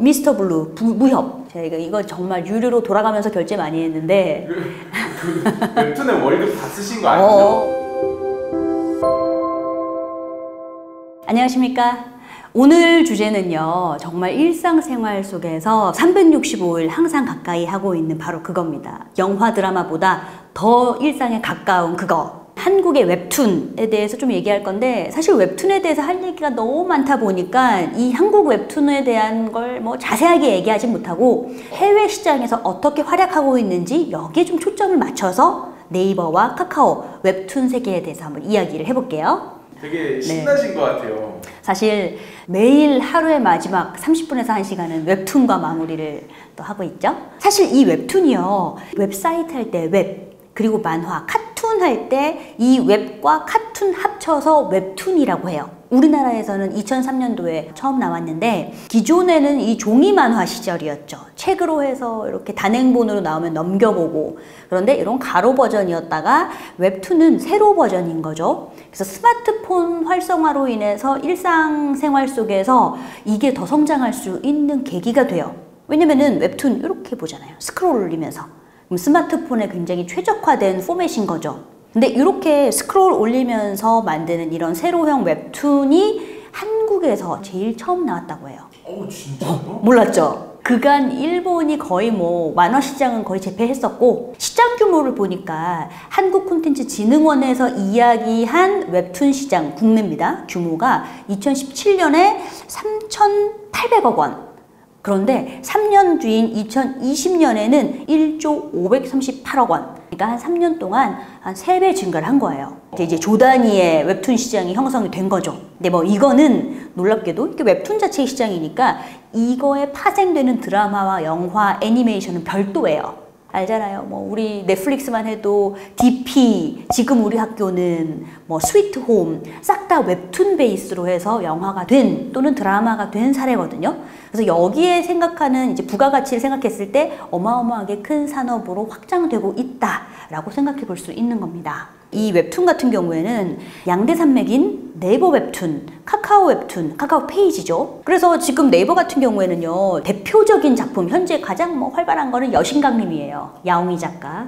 미스터 블루 무협. 제가 이거 정말 유료로 돌아가면서 결제 많이 했는데 웹툰에 월급 다 쓰신 거 아니죠? 안녕하십니까. 오늘 주제는요, 정말 일상생활 속에서 365일 항상 가까이 하고 있는 바로 그겁니다. 영화 드라마보다 더 일상에 가까운 그거. 한국의 웹툰에 대해서 좀 얘기할 건데, 사실 웹툰에 대해서 할 얘기가 너무 많다 보니까 이 한국 웹툰에 대한 걸 뭐 자세하게 얘기하지 못하고 해외 시장에서 어떻게 활약하고 있는지 여기에 좀 초점을 맞춰서 네이버와 카카오 웹툰 세계에 대해서 한번 이야기를 해볼게요. 되게 신나신 것 같아요. 사실 매일 하루의 마지막 30분에서 1시간은 웹툰과 마무리를 또 하고 있죠. 사실 이 웹툰이요, 웹사이트 할 때 웹, 그리고 만화, 카툰 할 때 이 웹과 카툰 합쳐서 웹툰이라고 해요. 우리나라에서는 2003년도에 처음 나왔는데, 기존에는 이 종이 만화 시절이었죠. 책으로 해서 이렇게 단행본으로 나오면 넘겨보고, 그런데 이런 가로 버전이었다가 웹툰은 세로 버전인 거죠. 그래서 스마트폰 활성화로 인해서 일상생활 속에서 이게 더 성장할 수 있는 계기가 돼요. 왜냐면은 웹툰 이렇게 보잖아요. 스크롤 올리면서. 그럼 스마트폰에 굉장히 최적화된 포맷인 거죠. 근데 이렇게 스크롤 올리면서 만드는 이런 세로형 웹툰이 한국에서 제일 처음 나왔다고 해요. 진짜요? 몰랐죠? 그간 일본이 거의 뭐 만화 시장은 거의 제패했었고, 시장 규모를 보니까 한국콘텐츠진흥원에서 이야기한 웹툰 시장 국내입니다. 규모가 2017년에 3,800억 원. 그런데 3년 뒤인 2020년에는 1조 538억 원. 그러니까 한 3년 동안 한 3배 증가를 한 거예요. 이제 조 단위의 웹툰 시장이 형성이 된 거죠. 근데 뭐 이거는 놀랍게도 이게 웹툰 자체의 시장이니까 이거에 파생되는 드라마와 영화, 애니메이션은 별도예요. 알잖아요. 뭐 우리 넷플릭스만 해도 DP, 지금 우리 학교는 뭐 스위트 홈, 싹 다 웹툰 베이스로 해서 영화가 된 또는 드라마가 된 사례거든요. 그래서 여기에 생각하는 이제 부가가치를 생각했을 때 어마어마하게 큰 산업으로 확장되고 있다라고 생각해 볼 수 있는 겁니다. 이 웹툰 같은 경우에는 양대 산맥인 네이버 웹툰, 카카오 웹툰, 카카오 페이지죠. 그래서 지금 네이버 같은 경우에는요, 대표적인 작품, 현재 가장 뭐 활발한 거는 여신강림이에요. 야옹이 작가.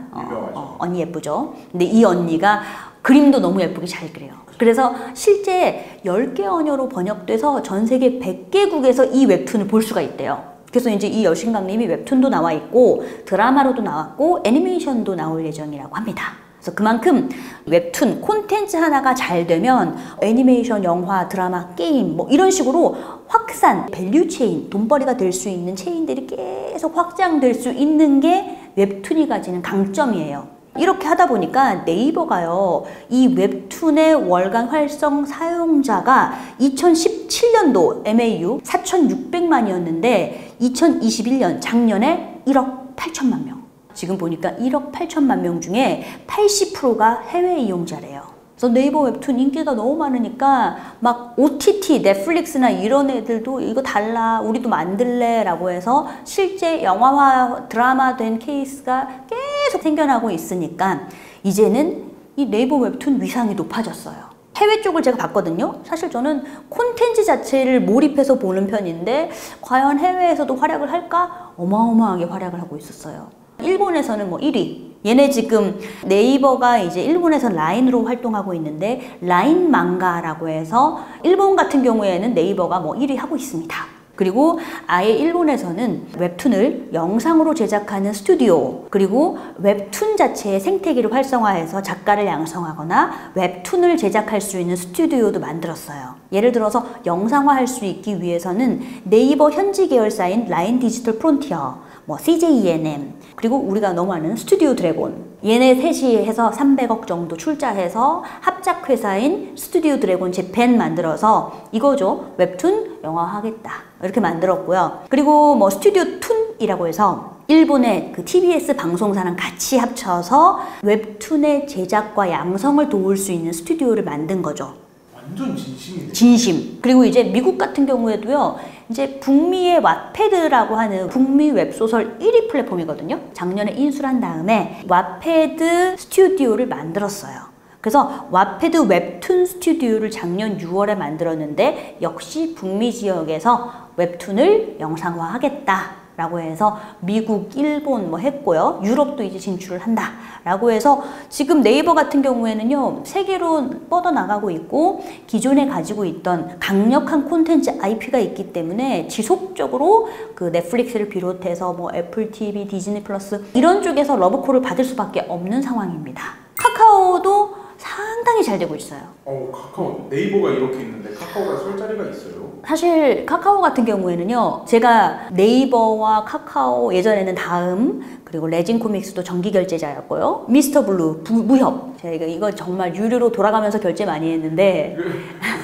언니 예쁘죠? 근데 이 언니가 그림도 너무 예쁘게 잘 그려요. 그래서 실제 10개 언어로 번역돼서 전 세계 100개국에서 이 웹툰을 볼 수가 있대요. 그래서 이제 이 여신강림이 웹툰도 나와 있고, 드라마로도 나왔고, 애니메이션도 나올 예정이라고 합니다. 그래서 그만큼 웹툰 콘텐츠 하나가 잘 되면 애니메이션, 영화, 드라마, 게임 뭐 이런 식으로 확산, 밸류 체인, 돈벌이가 될 수 있는 체인들이 계속 확장될 수 있는 게 웹툰이 가지는 강점이에요. 이렇게 하다 보니까 네이버가요, 이 웹툰의 월간 활성 사용자가 2017년도 MAU 4,600만이었는데 2021년 작년에 1억 8천만 명. 지금 보니까 1억 8천만 명 중에 80%가 해외 이용자래요. 그래서 네이버 웹툰 인기가 너무 많으니까 막 OTT, 넷플릭스나 이런 애들도 이거 달라, 우리도 만들래 라고 해서 실제 영화화, 드라마 된 케이스가 계속 생겨나고 있으니까 이제는 이 네이버 웹툰 위상이 높아졌어요. 해외 쪽을 제가 봤거든요. 사실 저는 콘텐츠 자체를 몰입해서 보는 편인데 과연 해외에서도 활약을 할까? 어마어마하게 활약을 하고 있었어요. 일본에서는 뭐 1위. 얘네 지금 네이버가 이제 일본에서 라인으로 활동하고 있는데 라인 망가라고 해서 일본 같은 경우에는 네이버가 뭐 1위 하고 있습니다. 그리고 아예 일본에서는 웹툰을 영상으로 제작하는 스튜디오, 그리고 웹툰 자체의 생태계를 활성화해서 작가를 양성하거나 웹툰을 제작할 수 있는 스튜디오도 만들었어요. 예를 들어서 영상화할 수 있기 위해서는 네이버 현지 계열사인 라인 디지털 프론티어, 뭐 CJENM, 그리고 우리가 너무 아는 스튜디오 드래곤, 얘네 셋이 해서 300억 정도 출자해서 합작회사인 스튜디오 드래곤 재팬 만들어서 이거죠. 웹툰 영화화하겠다. 이렇게 만들었고요. 그리고 뭐 스튜디오 툰이라고 해서 일본의 그 TBS 방송사랑 같이 합쳐서 웹툰의 제작과 양성을 도울 수 있는 스튜디오를 만든 거죠. 완전 진심이네요. 진심. 그리고 이제 미국 같은 경우에도요, 이제 북미의 왓패드라고 하는 북미 웹소설 1위 플랫폼이거든요. 작년에 인수를 한 다음에 왓패드 스튜디오를 만들었어요. 그래서 왓패드 웹 웹툰 스튜디오를 작년 6월에 만들었는데 역시 북미 지역에서 웹툰을 영상화하겠다 라고 해서 미국, 일본 뭐 했고요. 유럽도 이제 진출을 한다 라고 해서 지금 네이버 같은 경우에는요, 세계로 뻗어나가고 있고 기존에 가지고 있던 강력한 콘텐츠 IP가 있기 때문에 지속적으로 그 넷플릭스를 비롯해서 뭐 애플 TV, 디즈니 플러스 이런 쪽에서 러브콜을 받을 수밖에 없는 상황입니다. 카카오도 상당히 잘 되고 있어요. 카카오, 네이버가 이렇게 있는데 카카오가 설 자리가 있어요? 사실 카카오 같은 경우에는요, 제가 네이버와 카카오, 예전에는 다음, 그리고 레진 코믹스도 정기 결제자였고요. 미스터 블루 무협, 제가 이거 정말 유료로 돌아가면서 결제 많이 했는데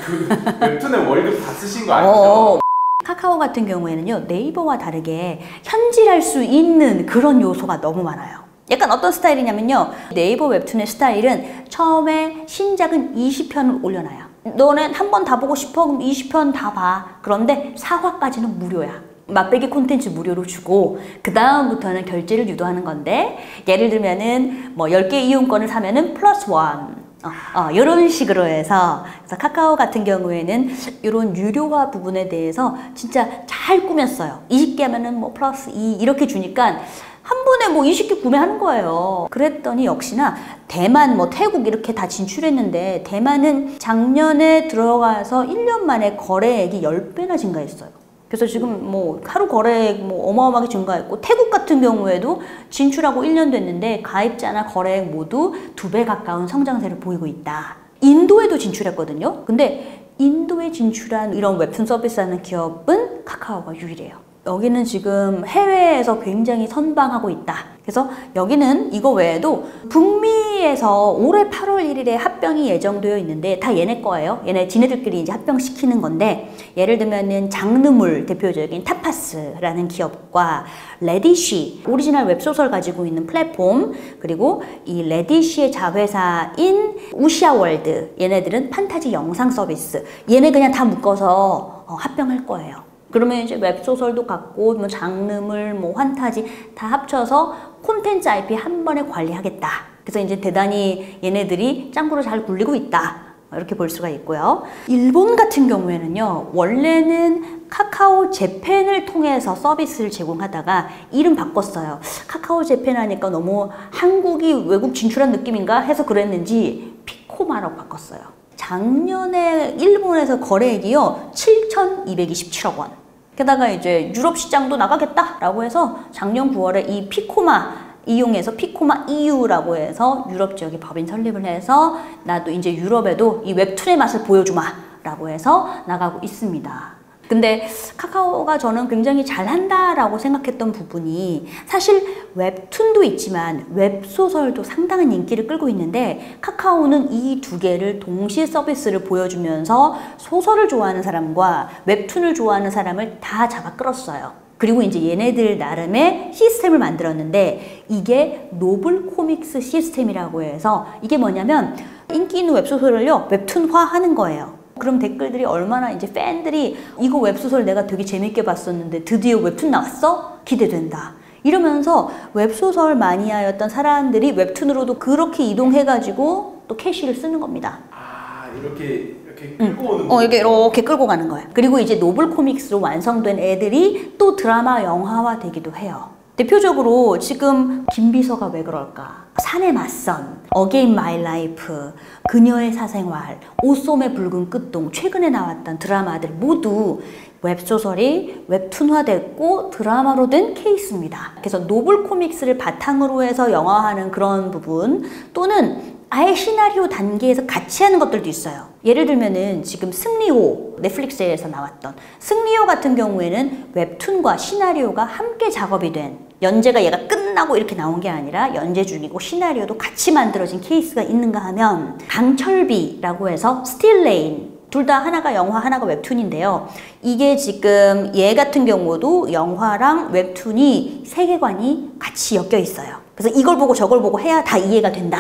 그 웹툰의 월급 다 쓰신 거 아니죠? 카카오 같은 경우에는요, 네이버와 다르게 현질할 수 있는 그런 요소가 너무 많아요. 약간 어떤 스타일이냐면요, 네이버 웹툰의 스타일은 처음에 신작은 20편을 올려놔요. 너는 한 번 다 보고 싶어? 그럼 20편 다 봐. 그런데 4화까지는 무료야. 맛배기 콘텐츠 무료로 주고 그 다음부터는 결제를 유도하는 건데, 예를 들면은 뭐 10개 이용권을 사면은 플러스 원, 이런 식으로 해서, 그래서 카카오 같은 경우에는 이런 유료화 부분에 대해서 진짜 잘 꾸몄어요. 20개 하면은 뭐 플러스 2 이렇게 주니까 한 번에 뭐 20개 구매하는 거예요. 그랬더니 역시나 대만, 뭐 태국 이렇게 다 진출했는데, 대만은 작년에 들어가서 1년 만에 거래액이 10배나 증가했어요. 그래서 지금 뭐 하루 거래액 뭐 어마어마하게 증가했고, 태국 같은 경우에도 진출하고 1년 됐는데 가입자나 거래액 모두 2배 가까운 성장세를 보이고 있다. 인도에도 진출했거든요. 근데 인도에 진출한 이런 웹툰 서비스하는 기업은 카카오가 유일해요. 여기는 지금 해외에서 굉장히 선방하고 있다. 그래서 여기는 이거 외에도 북미에서 올해 8월 1일에 합병이 예정되어 있는데 다 얘네 거예요. 지네들끼리 이제 합병시키는 건데, 예를 들면은 장르물 대표적인 타파스라는 기업과 레디쉬, 오리지널 웹소설 가지고 있는 플랫폼, 그리고 이 레디쉬의 자회사인 우시아월드, 얘네들은 판타지 영상 서비스, 얘네 그냥 다 묶어서 합병할 거예요. 그러면 이제 웹소설도 갖고, 뭐 장르물, 뭐 환타지 다 합쳐서 콘텐츠 IP 한 번에 관리하겠다. 그래서 이제 대단히 얘네들이 짱구로 잘 굴리고 있다. 이렇게 볼 수가 있고요. 일본 같은 경우에는요, 원래는 카카오 재팬을 통해서 서비스를 제공하다가 이름 바꿨어요. 카카오 재팬 하니까 너무 한국이 외국 진출한 느낌인가 해서 그랬는지 피코마라고 바꿨어요. 작년에 일본에서 거래액이요 7,227억 원. 게다가 이제 유럽 시장도 나가겠다라고 해서 작년 9월에 이 피코마 이용해서 피코마 EU라고 해서 유럽 지역에 법인 설립을 해서 나도 이제 유럽에도 이 웹툰의 맛을 보여주마 라고 해서 나가고 있습니다. 근데 카카오가 저는 굉장히 잘한다라고 생각했던 부분이, 사실 웹툰도 있지만 웹소설도 상당한 인기를 끌고 있는데, 카카오는 이 두 개를 동시에 서비스를 보여주면서 소설을 좋아하는 사람과 웹툰을 좋아하는 사람을 다 잡아 끌었어요. 그리고 이제 얘네들 나름의 시스템을 만들었는데, 이게 노블 코믹스 시스템이라고 해서, 이게 뭐냐면 인기 있는 웹소설을요 웹툰화 하는 거예요. 그럼 댓글들이 얼마나 이제 팬들이 이거 웹소설 내가 되게 재밌게 봤었는데 드디어 웹툰 나왔어? 기대된다. 이러면서 웹소설 마니아였던 사람들이 웹툰으로도 그렇게 이동해가지고 또 캐시를 쓰는 겁니다. 이렇게 끌고 오는 거. 이렇게 끌고 가는 거예요. 그리고 이제 노블 코믹스로 완성된 애들이 또 드라마 영화화 되기도 해요. 대표적으로 지금 김비서가 왜 그럴까? 산의 맞선, 어게인 마이 라이프, 그녀의 사생활, 오솜의 붉은 끝동, 최근에 나왔던 드라마들 모두 웹소설이 웹툰화됐고 드라마로 된 케이스입니다. 그래서 노블 코믹스를 바탕으로 해서 영화화하는 그런 부분, 또는 아예 시나리오 단계에서 같이 하는 것들도 있어요. 예를 들면은 지금 승리호, 넷플릭스에서 나왔던 승리호 같은 경우에는 웹툰과 시나리오가 함께 작업이 된, 연재가 얘가 끝나고 이렇게 나온 게 아니라 연재 중이고 시나리오도 같이 만들어진 케이스가 있는가 하면, 강철비라고 해서 스틸레인, 둘 다 하나가 영화 하나가 웹툰인데요. 이게 지금 얘 같은 경우도 영화랑 웹툰이 세계관이 같이 엮여 있어요. 그래서 이걸 보고 저걸 보고 해야 다 이해가 된다.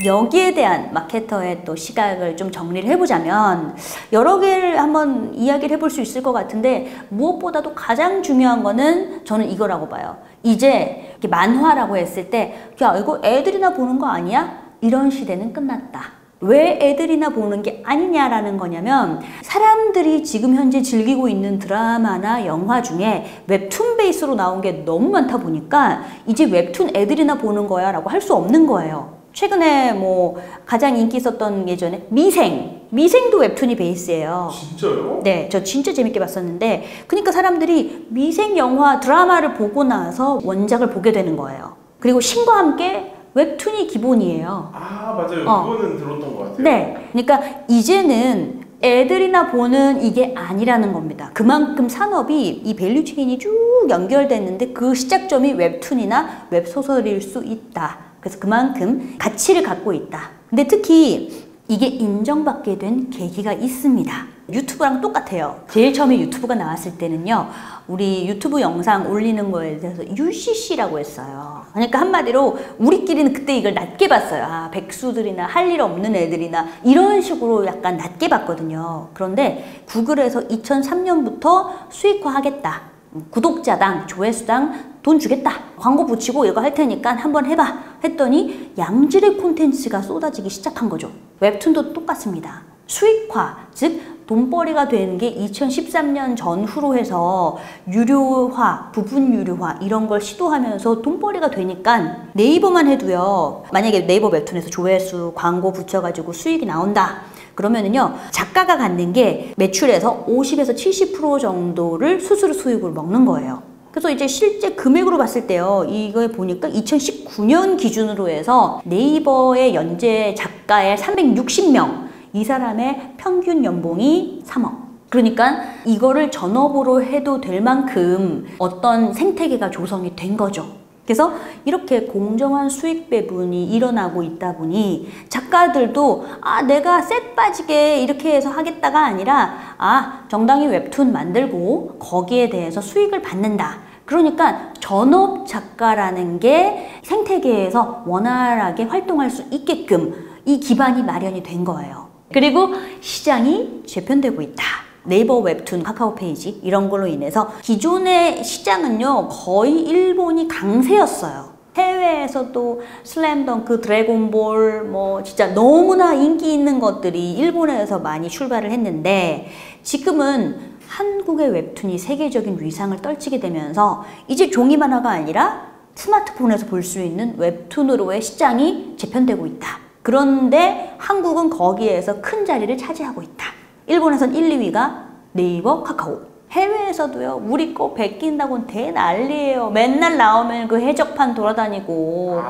여기에 대한 마케터의 또 시각을 좀 정리를 해보자면 여러 개를 한번 이야기를 해볼 수 있을 것 같은데, 무엇보다도 가장 중요한 거는 저는 이거라고 봐요. 이제 이렇게 만화라고 했을 때 야 이거 애들이나 보는 거 아니야? 이런 시대는 끝났다. 왜 애들이나 보는 게 아니냐라는 거냐면 사람들이 지금 현재 즐기고 있는 드라마나 영화 중에 웹툰 베이스로 나온 게 너무 많다 보니까 이제 웹툰 애들이나 보는 거야 라고 할 수 없는 거예요. 최근에 뭐 가장 인기 있었던 예전에 미생도 웹툰이 베이스예요. 진짜요? 네, 저 진짜 재밌게 봤었는데 그러니까 사람들이 미생 영화 드라마를 보고 나서 원작을 보게 되는 거예요. 그리고 신과 함께 웹툰이 기본이에요. 아, 맞아요. 그거는 들었던 것 같아요. 네, 그러니까 이제는 애들이나 보는 이게 아니라는 겁니다. 그만큼 산업이 이 밸류 체인이 쭉 연결됐는데 그 시작점이 웹툰이나 웹소설일 수 있다. 그래서 그만큼 가치를 갖고 있다. 근데 특히 이게 인정받게 된 계기가 있습니다. 유튜브랑 똑같아요. 제일 처음에 유튜브가 나왔을 때는요, 우리 유튜브 영상 올리는 거에 대해서 UCC라고 했어요. 그러니까 한마디로 우리끼리는 그때 이걸 낮게 봤어요. 아, 백수들이나 할 일 없는 애들이나 이런 식으로 약간 낮게 봤거든요. 그런데 구글에서 2003년부터 수익화하겠다. 구독자당, 조회수당 돈 주겠다. 광고 붙이고 이거 할 테니까 한번 해봐. 했더니 양질의 콘텐츠가 쏟아지기 시작한 거죠. 웹툰도 똑같습니다. 수익화, 즉 돈벌이가 되는 게 2013년 전후로 해서 유료화, 부분 유료화 이런 걸 시도하면서 돈벌이가 되니까 네이버만 해도요. 만약에 네이버 웹툰에서 조회수, 광고 붙여가지고 수익이 나온다. 그러면은요, 작가가 갖는 게 매출에서 50에서 70% 정도를 수수료 수익으로 먹는 거예요. 그래서 이제 실제 금액으로 봤을 때요, 이거 보니까 2019년 기준으로 해서 네이버의 연재 작가의 360명, 이 사람의 평균 연봉이 3억. 그러니까 이거를 전업으로 해도 될 만큼 어떤 생태계가 조성이 된 거죠. 그래서 이렇게 공정한 수익 배분이 일어나고 있다 보니 작가들도 아, 내가 셋 빠지게 이렇게 해서 하겠다가 아니라 아, 정당히 웹툰 만들고 거기에 대해서 수익을 받는다. 그러니까 전업 작가라는 게 생태계에서 원활하게 활동할 수 있게끔 이 기반이 마련이 된 거예요. 그리고 시장이 재편되고 있다. 네이버 웹툰, 카카오 페이지 이런 걸로 인해서 기존의 시장은요, 거의 일본이 강세였어요. 해외에서도 슬램덩크, 드래곤볼 뭐 진짜 너무나 인기 있는 것들이 일본에서 많이 출발을 했는데 지금은 한국의 웹툰이 세계적인 위상을 떨치게 되면서 이제 종이 만화가 아니라 스마트폰에서 볼 수 있는 웹툰으로의 시장이 재편되고 있다. 그런데 한국은 거기에서 큰 자리를 차지하고 있다. 일본에선 1, 2위가 네이버, 카카오. 해외에서도요, 우리 거 베낀다고는 대난리예요. 맨날 나오면 그 해적판 돌아다니고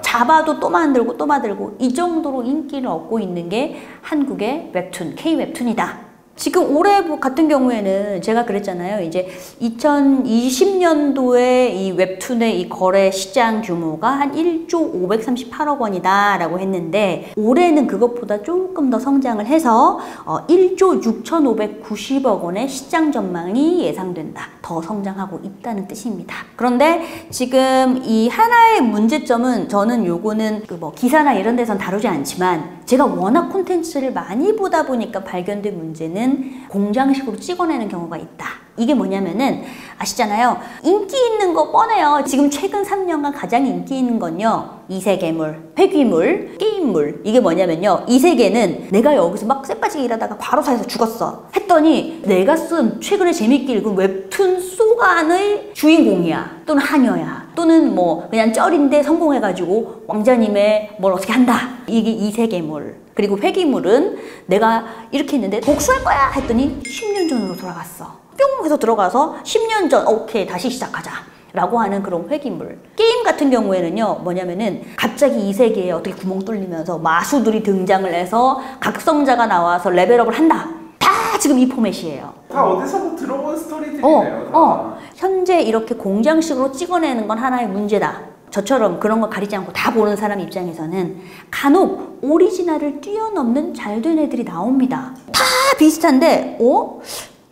잡아도 또 만들고 또 만들고 이 정도로 인기를 얻고 있는 게 한국의 웹툰, K-웹툰이다. 지금 올해 같은 경우에는 제가 그랬잖아요. 이제 2020년도에 이 웹툰의 이 거래 시장 규모가 한 1조 538억 원이다 라고 했는데 올해는 그것보다 조금 더 성장을 해서 1조 6,590억 원의 시장 전망이 예상된다. 더 성장하고 있다는 뜻입니다. 그런데 지금 이 하나의 문제점은 저는 요거는 그 뭐 기사나 이런 데선 다루지 않지만 제가 워낙 콘텐츠를 많이 보다 보니까 발견된 문제는 공장식으로 찍어내는 경우가 있다. 이게 뭐냐면은 아시잖아요. 인기 있는 거 뻔해요. 지금 최근 3년간 가장 인기 있는 건요, 이세계물, 회귀물, 게임물. 이게 뭐냐면요, 이세계는 내가 여기서 막 쎄빠지게 일하다가 과로사에서 죽었어 했더니 내가 쓴 최근에 재밌게 읽은 웹툰 소간의 주인공이야, 또는 하녀야, 또는 뭐 그냥 쩔인데 성공해가지고 왕자님의 뭘 어떻게 한다. 이게 이세계물. 그리고 회귀물은 내가 이렇게 했는데 복수할 거야 했더니 10년 전으로 돌아갔어. 뿅 해서 들어가서 10년 전 오케이 다시 시작하자 라고 하는 그런 회귀물. 게임 같은 경우에는요, 뭐냐면은 갑자기 이 세계에 어떻게 구멍 뚫리면서 마수들이 등장을 해서 각성자가 나와서 레벨업을 한다. 다 지금 이 포맷이에요. 다 어디서도 들어본 스토리들이네요. 현재 이렇게 공장식으로 찍어내는 건 하나의 문제다. 저처럼 그런 거 가리지 않고 다 보는 사람 입장에서는 간혹 오리지널을 뛰어넘는 잘된 애들이 나옵니다. 다 비슷한데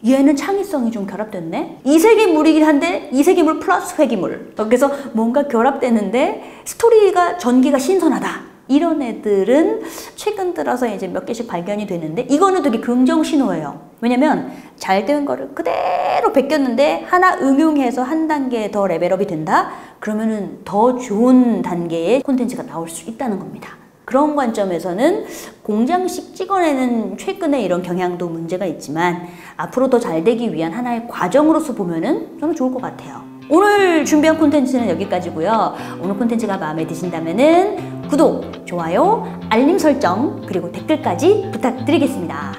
얘는 창의성이 좀 결합됐네? 이세계물이긴 한데 이세계물 플러스 회귀물. 그래서 뭔가 결합되는데 스토리가 전개가 신선하다. 이런 애들은 최근 들어서 이제 몇 개씩 발견이 되는데 이거는 되게 긍정 신호예요. 왜냐면 잘 된 거를 그대로 베꼈는데 하나 응용해서 한 단계 더 레벨업이 된다? 그러면은 더 좋은 단계의 콘텐츠가 나올 수 있다는 겁니다. 그런 관점에서는 공장식 찍어내는 최근에 이런 경향도 문제가 있지만 앞으로 더 잘 되기 위한 하나의 과정으로서 보면은 저는 좋을 것 같아요. 오늘 준비한 콘텐츠는 여기까지고요. 오늘 콘텐츠가 마음에 드신다면은 구독, 좋아요, 알림 설정, 그리고 댓글까지 부탁드리겠습니다.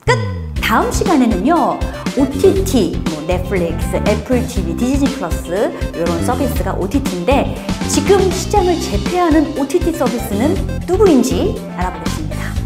끝! 다음 시간에는요, OTT, 넷플릭스, 애플 TV, 디즈니 플러스 이런 서비스가 OTT인데 지금 시장을 제패하는 OTT 서비스는 누구인지 알아보겠습니다.